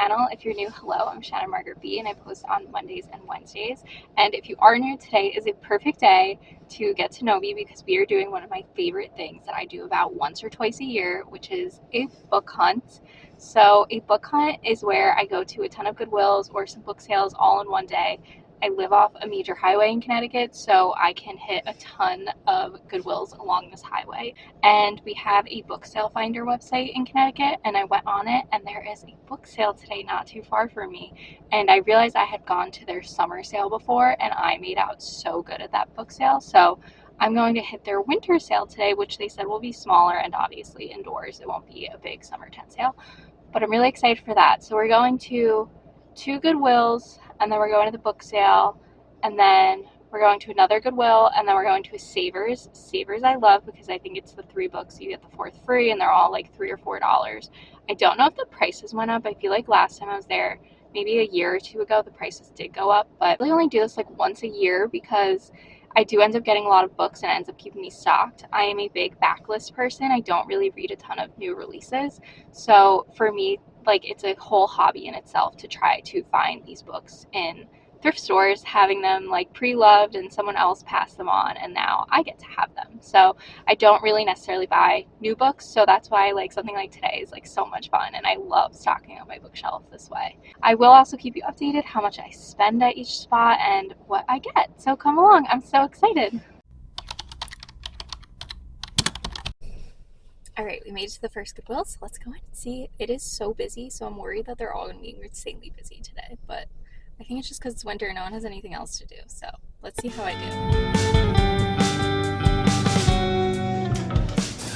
channel. If you're new, hello, I'm Shannon Margaret B, and I post on Mondays and Wednesdays. And if you are new, today is a perfect day to get to know me because we are doing one of my favorite things that I do about once or twice a year, which is a book hunt. So a book hunt is where I go to a ton of Goodwills or some book sales all in one day. I live off a major highway in Connecticut, so I can hit a ton of Goodwills along this highway. And we have a book sale finder website in Connecticut, and I went on it, and there is a book sale today not too far from me. And I realized I had gone to their summer sale before, and I made out so good at that book sale. So I'm going to hit their winter sale today, which they said will be smaller and obviously indoors. It won't be a big summer tent sale, but I'm really excited for that. So we're going to two Goodwills, and then we're going to the book sale, and then we're going to another Goodwill, and then we're going to a Savers. Savers I love because I think it's the 3 books, you get the 4th free, and they're all like $3 or $4. I don't know if the prices went up. I feel like last time I was there, maybe a year or 2 ago, the prices did go up, but I really only do this like once a year because I do end up getting a lot of books and it ends up keeping me stocked. I am a big backlist person. I don't really read a ton of new releases. So for me, like, it's a whole hobby in itself to try to find these books in thrift stores, having them like pre-loved and someone else pass them on, and now I get to have them. So I don't really necessarily buy new books, so that's why like something like today is like so much fun, and I love stocking up my bookshelf this way. I will also keep you updated how much I spend at each spot and what I get, so come along. I'm so excited. All right, we made it to the first Goodwill, so let's go in and see. It is so busy, so I'm worried that they're all going to be insanely busy today, but I think it's just because it's winter and no one has anything else to do, so let's see how I do.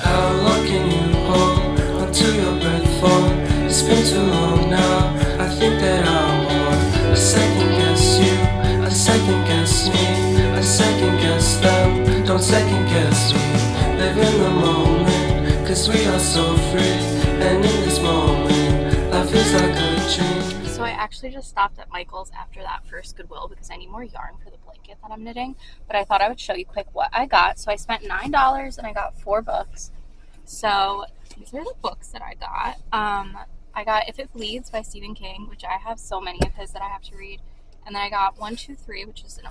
How long can you hold until your breath falls? It's been too long now, I think that I want a second guess you, a second guess me, a second guess them. Don't second guess me, live in the moment, cause we are so free. And in this moment, life is like a dream. So I actually just stopped at Michael's after that first Goodwill because I need more yarn for the blanket that I'm knitting, but I thought I would show you quick what I got. So I spent $9 and I got 4 books. So these are the books that I got. I got If It Bleeds by Stephen King, which I have so many of his that I have to read. And then I got 1, 2, 3, which is an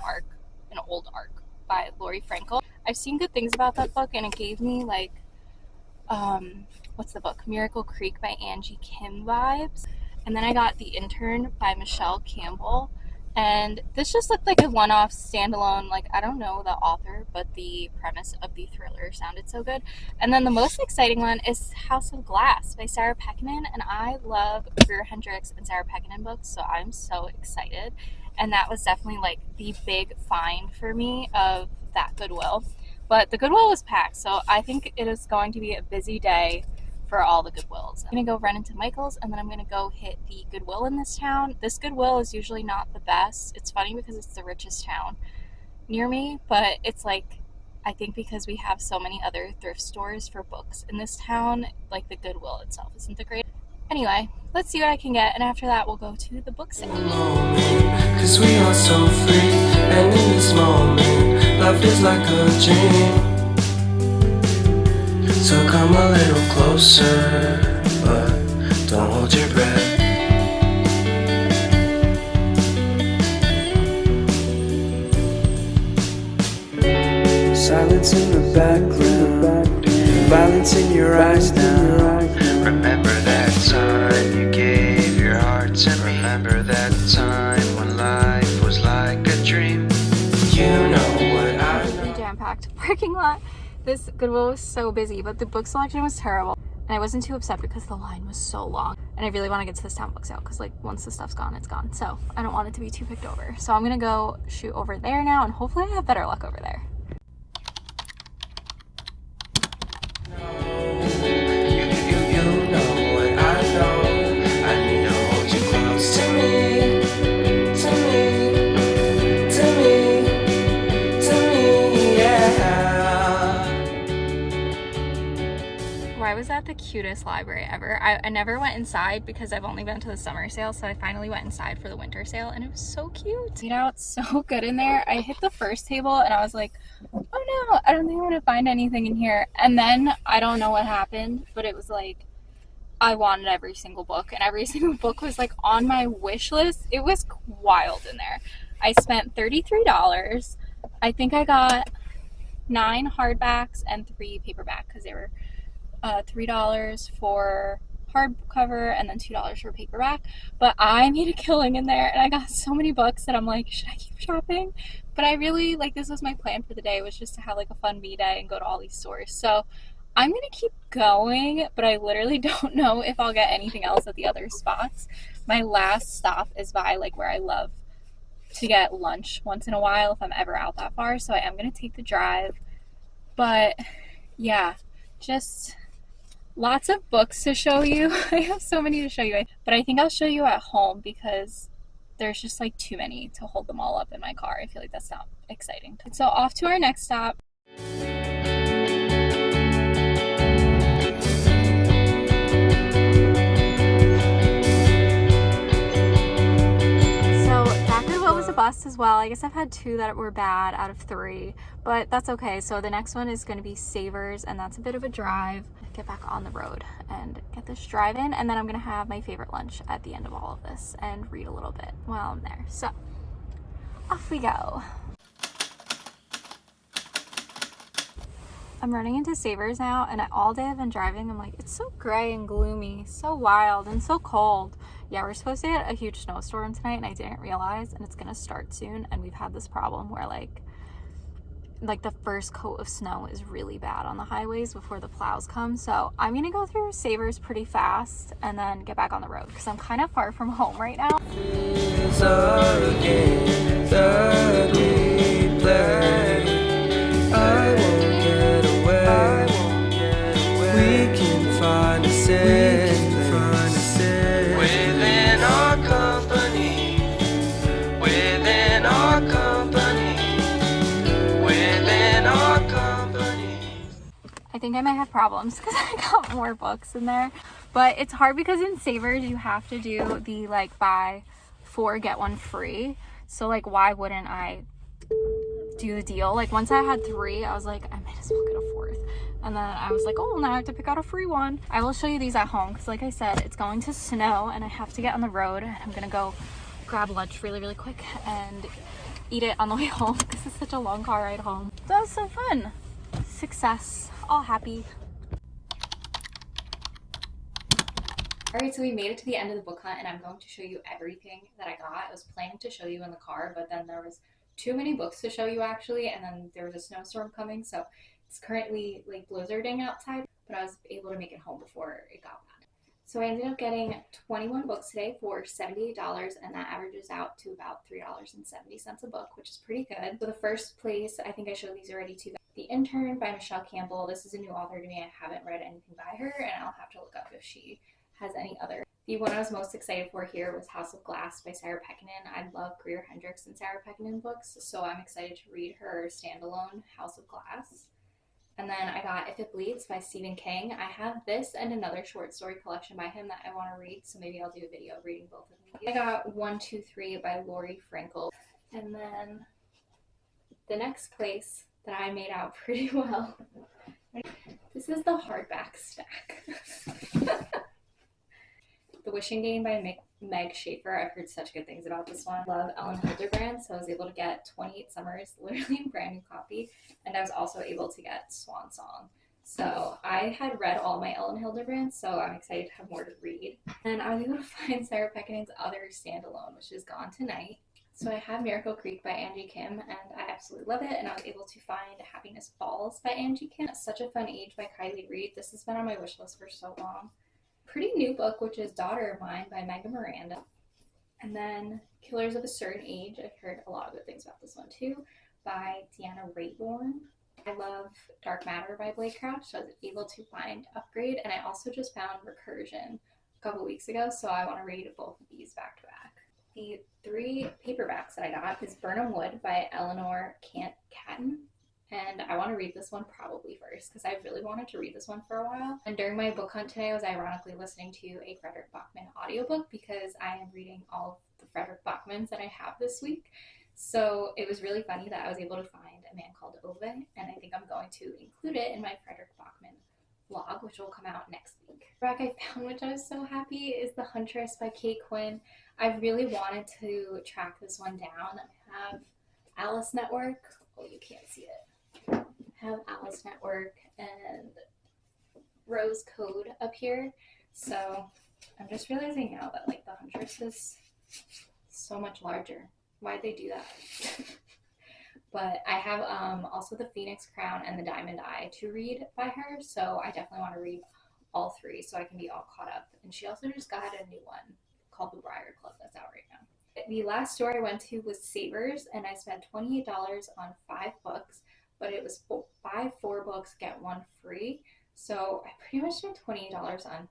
old arc by Lori Frankel. I've seen good things about that book, and it gave me like, what's the book? Miracle Creek by Angie Kim vibes. And then I got The Intern by Michelle Campbell. And this just looked like a one-off standalone, like, I don't know the author, but the premise of the thriller sounded so good. And then the most exciting one is House of Glass by Sarah Pekkanen, and I love Greer Hendricks and Sarah Pekkanen books, so I'm so excited. And that was definitely like the big find for me of that Goodwill. But the Goodwill was packed, so I think it is going to be a busy day for all the Goodwills. I'm gonna go run into Michael's, and then I'm gonna go hit the Goodwill in this town. This Goodwill is usually not the best. It's funny because it's the richest town near me, but it's like, I think because we have so many other thrift stores for books in this town, like the Goodwill itself isn't the greatest. Anyway, let's see what I can get, and after that we'll go to the book sale. Cause we are so free, and in this moment, life is like a dream. So come a little closer, but don't hold your breath. Silence in the background, violence in your eyes now. Remember that time you gave your heart to me. Remember that time when life was like a dream. You know what I know. The jam-packed parking lot. This Goodwill was so busy, but the book selection was terrible. And I wasn't too upset because the line was so long. And I really want to get to this town book sale because like once the stuff's gone, it's gone. So I don't want it to be too picked over. So I'm going to go shoot over there now, and hopefully I have better luck over there. Why was that the cutest library ever? I never went inside because I've only been to the summer sale, so I finally went inside for the winter sale, and it was so cute. You know, it's so good in there. I hit the first table and I was like, oh no, I don't think I'm gonna find anything in here. And then I don't know what happened, but it was like I wanted every single book, and every single book was like on my wish list. It was wild in there. I spent $33. I think I got 9 hardbacks and 3 paperback because they were $3 for hardcover and then $2 for paperback. But I made a killing in there, and I got so many books that I'm like, should I keep shopping? But I really like, this was my plan for the day, was just to have like a fun me day and go to all these stores. So I'm gonna keep going, but I literally don't know if I'll get anything else at the other spots. My last stop is by like where I love to get lunch once in a while if I'm ever out that far. So I am gonna take the drive. But yeah, just lots of books to show you. I have so many to show you, but I think I'll show you at home because there's just like too many to hold them all up in my car. I feel like that's not exciting. So off to our next stop. So that Goodwill was a bust as well. I guess I've had 2 that were bad out of 3, but that's okay. So the next one is going to be Savers, and that's a bit of a drive. Get back on the road and get this drive in, and then I'm gonna have my favorite lunch at the end of all of this and read a little bit while I'm there. So off we go. I'm running into Savers now, and all day I've been driving, I'm like, it's so gray and gloomy, so wild and so cold. Yeah, we're supposed to get a huge snowstorm tonight, and I didn't realize, and it's gonna start soon. And we've had this problem where like the first coat of snow is really bad on the highways before the plows come. So I'm gonna go through Savers pretty fast and then get back on the road because I'm kind of far from home right now. These are the games that we play. I won't get away. We can find a safe within our company. Within our company. I think I might have problems because I got more books in there, but it's hard because in Savers you have to do the like buy 4 get 1 free. So like, why wouldn't I do the deal? Like once I had 3, I was like, I might as well get a 4th. And then I was like, oh, now I have to pick out a free one. I will show you these at home because like I said, it's going to snow and I have to get on the road, and I'm gonna go grab lunch really quick and eat it on the way home. This is such a long car ride home. That was so fun. Success. All happy. Alright, so we made it to the end of the book hunt, and I'm going to show you everything that I got. I was planning to show you in the car, but then there was too many books to show you actually, and then there was a snowstorm coming, so it's currently like blizzarding outside, but I was able to make it home before it got bad. So I ended up getting 21 books today for $78, and that averages out to about $3.70 a book, which is pretty good. So the first place, I think I showed these already too. The Intern by Michelle Campbell. This is a new author to me. I haven't read anything by her, and I'll have to look up if she has any other. The one I was most excited for here was House of Glass by Sarah Pekkanen. I love Greer Hendricks and Sarah Pekkanen books, so I'm excited to read her standalone House of Glass. And then I got If It Bleeds by Stephen King. I have this and another short story collection by him that I want to read, so maybe I'll do a video reading both of these. I got 123 by Lori Frankel. And then the next place that I made out pretty well. This is the hardback stack. The Wishing Game by Meg Schaefer. I've heard such good things about this one. I love Ellen Hildebrand, so I was able to get 28 Summers, literally a brand new copy, and I was also able to get Swan Song. So I had read all my Ellen Hildebrand, so I'm excited to have more to read. And I was able to find Sarah Pekkanen's other standalone, which is Gone Tonight. So I have Miracle Creek by Angie Kim, and I absolutely love it, and I was able to find Happiness Falls by Angie Kim. Such a Fun Age by Kylie Reed. This has been on my wish list for so long. Pretty new book, which is Daughter of Mine by Megan Miranda. And then Killers of a Certain Age. I've heard a lot of good things about this one too, by Deanna Rayborn. I love Dark Matter by Blake Crouch, so I was able to find Upgrade, and I also just found Recursion a couple weeks ago, so I want to read both of these back to back. The 3 paperbacks that I got is Burnham Wood by Eleanor Catton. And I want to read this one probably first because I really wanted to read this one for a while. And during my book hunt today, I was ironically listening to a Frederick Bachman audiobook because I am reading all of the Frederick Bachmans that I have this week. So it was really funny that I was able to find A Man Called Ove, and I think I'm going to include it in my Frederick Bachman vlog, which will come out next week. Rack I found, which I was so happy, is The Huntress by Kate Quinn. I really wanted to track this one down. I have Alice Network. Oh, you can't see it. I have Alice Network and Rose Code up here. So I'm just realizing now that like The Huntress is so much larger. Why'd they do that? But I have also the Phoenix Crown and the Diamond Eye to read by her, so I definitely want to read all three so I can be all caught up. And she also just got a new one called The Briar Club that's out right now. The last store I went to was Savers, and I spent $28 on 5 books, but it was buy 4 books, get one free. So I pretty much spent $28 on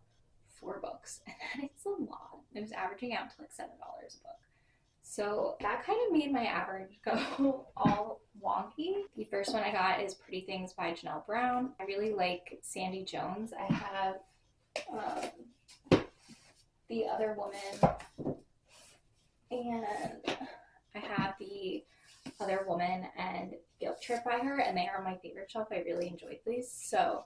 4 books, and that is a lot. It was averaging out to like $7 a book. So that kind of made my average go all wonky. The first one I got is Pretty Things by Janelle Brown. I really like Sandy Jones. I have The Other Woman, and I have The Other Woman and Guilt Trip by her, and they are my favorite shelf. I really enjoyed these, so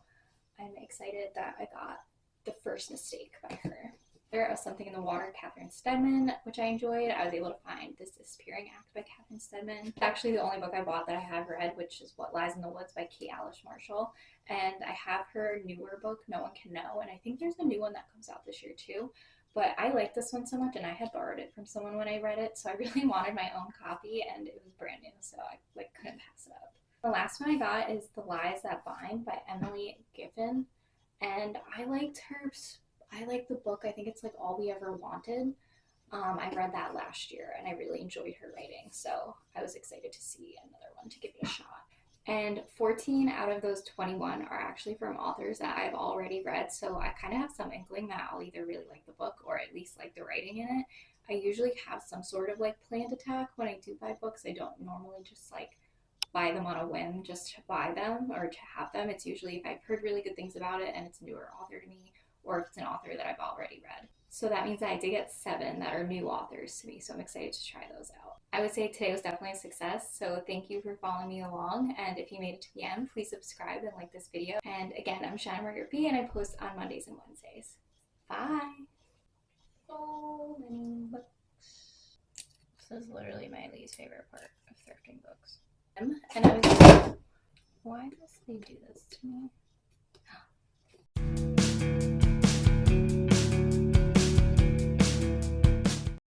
I'm excited that I got The First Mistake by her. There was Something in the Water, Catherine Stedman, which I enjoyed. I was able to find This Disappearing Act by Catherine Stedman. It's actually the only book I bought that I have read, which is What Lies in the Woods by Kate Alice Marshall. And I have her newer book, No One Can Know, and I think there's a new one that comes out this year too. But I like this one so much, and I had borrowed it from someone when I read it, so I really wanted my own copy, and it was brand new, so I couldn't pass it up. The last one I got is The Lies That Bind by Emily Giffin, and I liked the book. I think it's like All We Ever Wanted. I read that last year and I really enjoyed her writing, so I was excited to see another one to give it a shot. And 14 out of those 21 are actually from authors that I've already read, so I kind of have some inkling that I'll either really like the book or at least like the writing in it. I usually have some sort of like planned attack when I do buy books. I don't normally just like buy them on a whim just to buy them or to have them. It's usually if I've heard really good things about it and it's a newer author to me, or if it's an author that I've already read. So that means that I did get 7 that are new authors to me, so I'm excited to try those out. I would say today was definitely a success, so thank you for following me along, and if you made it to the end, please subscribe and like this video. And again, I'm Shannon Margaret B, and I post on Mondays and Wednesdays. Bye! So many books. This is literally my least favorite part of thrifting books. And I was like, why does they do this to me?